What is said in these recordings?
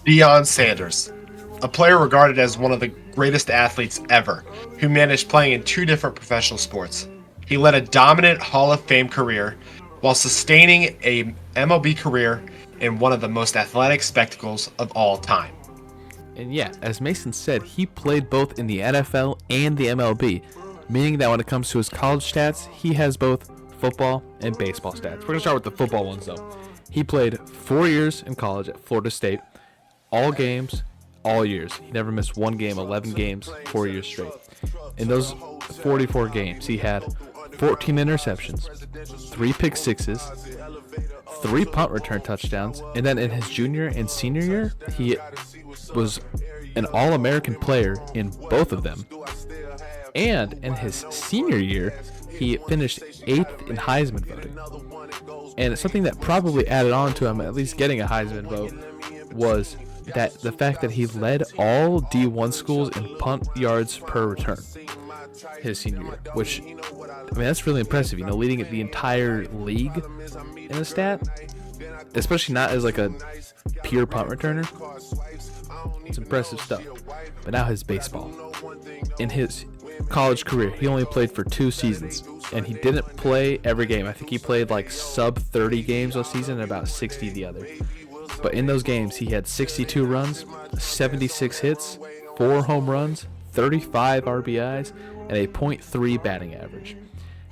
Deion Sanders, a player regarded as one of the greatest athletes ever, who managed playing in two different professional sports. He led a dominant Hall of Fame career while sustaining a MLB career in one of the most athletic spectacles of all time. And yeah, as Mason said, he played both in the NFL and the MLB, meaning that when it comes to his college stats, he has both football and baseball stats. We're going to start with the football ones, though. He played 4 years in college at Florida State, all games, all years. He never missed one game, 11 games, 4 years straight. In those 44 games, he had 14 interceptions, 3 pick sixes, 3 punt return touchdowns, and then in his junior and senior year, he was an All-American player in both of them. And in his senior year, he finished 8th in Heisman voting. And something that probably added on to him at least getting a Heisman vote was that the fact that he led all D1 schools in punt yards per return his senior year, which, I mean, that's really impressive, leading the entire league in a stat, especially not as like a pure punt returner. It's impressive stuff. But now his baseball. In his college career, he only played for 2 seasons, and he didn't play every game. I think he played like sub 30 games a season and about 60 the other. But in those games, he had 62 runs, 76 hits, 4 home runs, 35 RBIs, and a .3 batting average.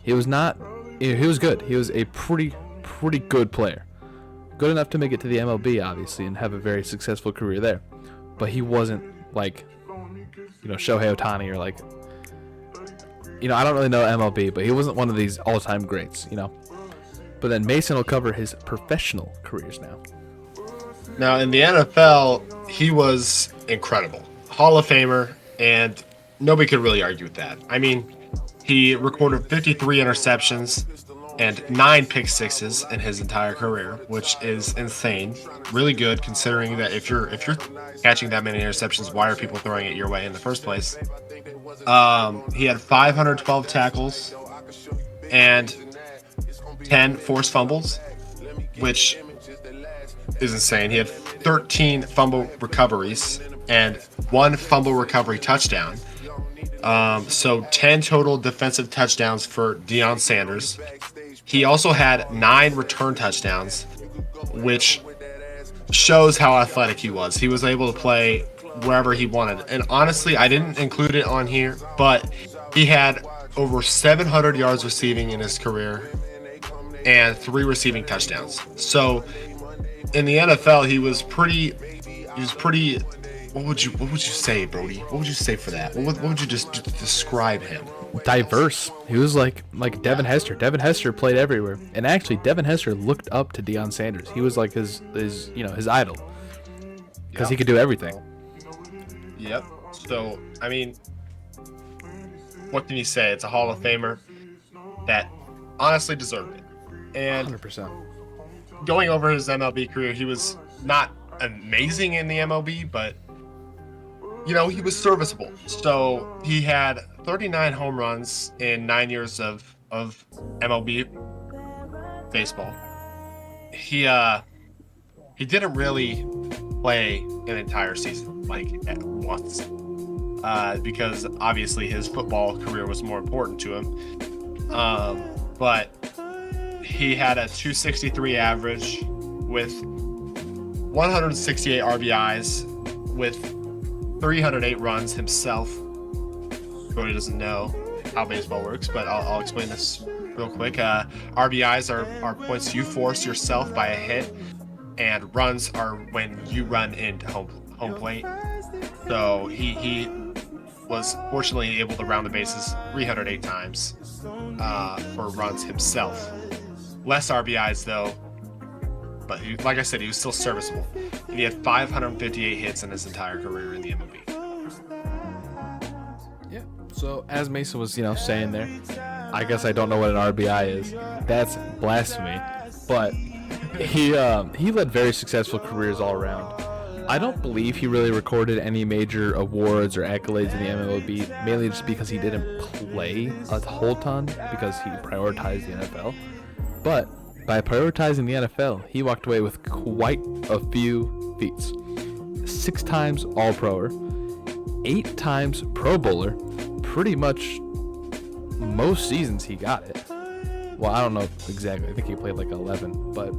He was good. He was a pretty good player. Good enough to make it to the MLB, obviously, and have a very successful career there. But he wasn't like, Shohei Ohtani or like, I don't really know MLB, but he wasn't one of these all-time greats, But then Mason will cover his professional careers now. Now, in the NFL, he was incredible. Hall of Famer, and nobody could really argue with that. I mean, he recorded 53 interceptions and 9 pick sixes in his entire career, which is insane. Really good, considering that if you're catching that many interceptions, why are people throwing it your way in the first place? He had 512 tackles and 10 forced fumbles, which is insane. He had 13 fumble recoveries and 1 fumble recovery touchdown. So 10 total defensive touchdowns for Deion Sanders. He also had 9 return touchdowns, which shows how athletic he was. He was able to play wherever he wanted. And honestly, I didn't include it on here, but he had over 700 yards receiving in his career and 3 receiving touchdowns. So in the NFL, he was pretty. What would you say, Brody? What would you say for that? What would you just describe him? Diverse. He was like Devin Hester. Devin Hester played everywhere, and actually, Devin Hester looked up to Deion Sanders. He was like his idol because he could do everything. Yep. So I mean, what can you say? It's a Hall of Famer that honestly deserved it. And 100%. Going over his MLB career, he was not amazing in the MLB, but he was serviceable. So he had 39 home runs in 9 years of MLB baseball. He didn't really play an entire season like at once, because obviously his football career was more important to him. But he had a 263 average with 168 RBIs with 308 runs himself. Brody doesn't know how baseball works, but I'll explain this real quick. RBIs are points you force yourself by a hit, and runs are when you run into home plate. So he was fortunately able to round the bases 308 times for runs himself. Less RBIs though, but like I said, he was still serviceable. And he had 558 hits in his entire career in the MLB. Yeah. So as Mason was, saying there, I guess I don't know what an RBI is. That's blasphemy. But he led very successful careers all around. I don't believe he really recorded any major awards or accolades in the MLB, mainly just because he didn't play a whole ton because he prioritized the NFL. But by prioritizing the NFL, he walked away with quite a few feats. 6 times All-Proer, 8 times Pro Bowler. Pretty much most seasons he got it. Well, I don't know exactly. I think he played like 11, but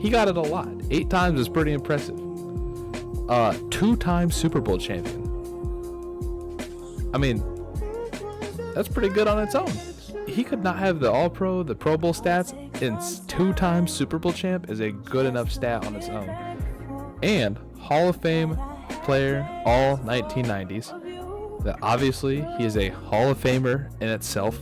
he got it a lot. 8 times is pretty impressive. 2 times Super Bowl champion. I mean, that's pretty good on its own. He could not have the All-Pro, the Pro Bowl stats, and 2 times Super Bowl champ is a good enough stat on its own. And Hall of Fame player, all 1990s. That obviously he is a Hall of Famer in itself.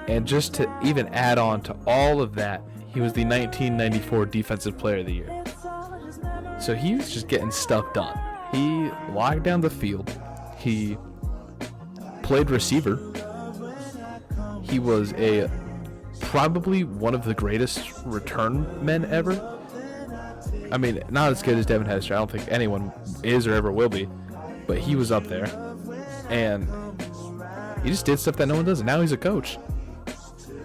And just to even add on to all of that, he was the 1994 Defensive Player of the Year. So he was just getting stuff done. He locked down the field. He played receiver. He was probably one of the greatest return men ever. I mean, not as good as Devin Hester. I don't think anyone is or ever will be. But he was up there. And he just did stuff that no one does. And now he's a coach.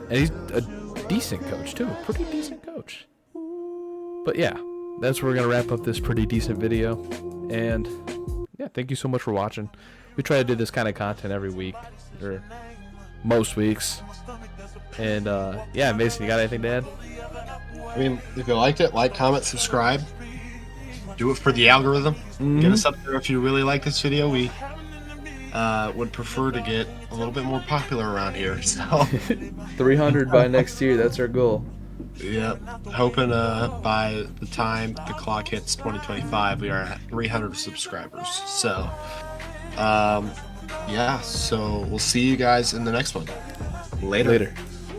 And he's a decent coach, too. A pretty decent coach. But yeah, that's where we're going to wrap up this pretty decent video. And yeah, thank you so much for watching. We try to do this kind of content every week. Or most weeks. And yeah, Mason, you got anything to add? I mean, if you liked it, like, comment, subscribe. Do it for the algorithm. Get us up there if you really like this video. We would prefer to get a little bit more popular around here. So 300 by next year. That's our goal. Yep. Hoping by the time the clock hits 2025, we are at 300 subscribers. So, yeah. So we'll see you guys in the next one. Later.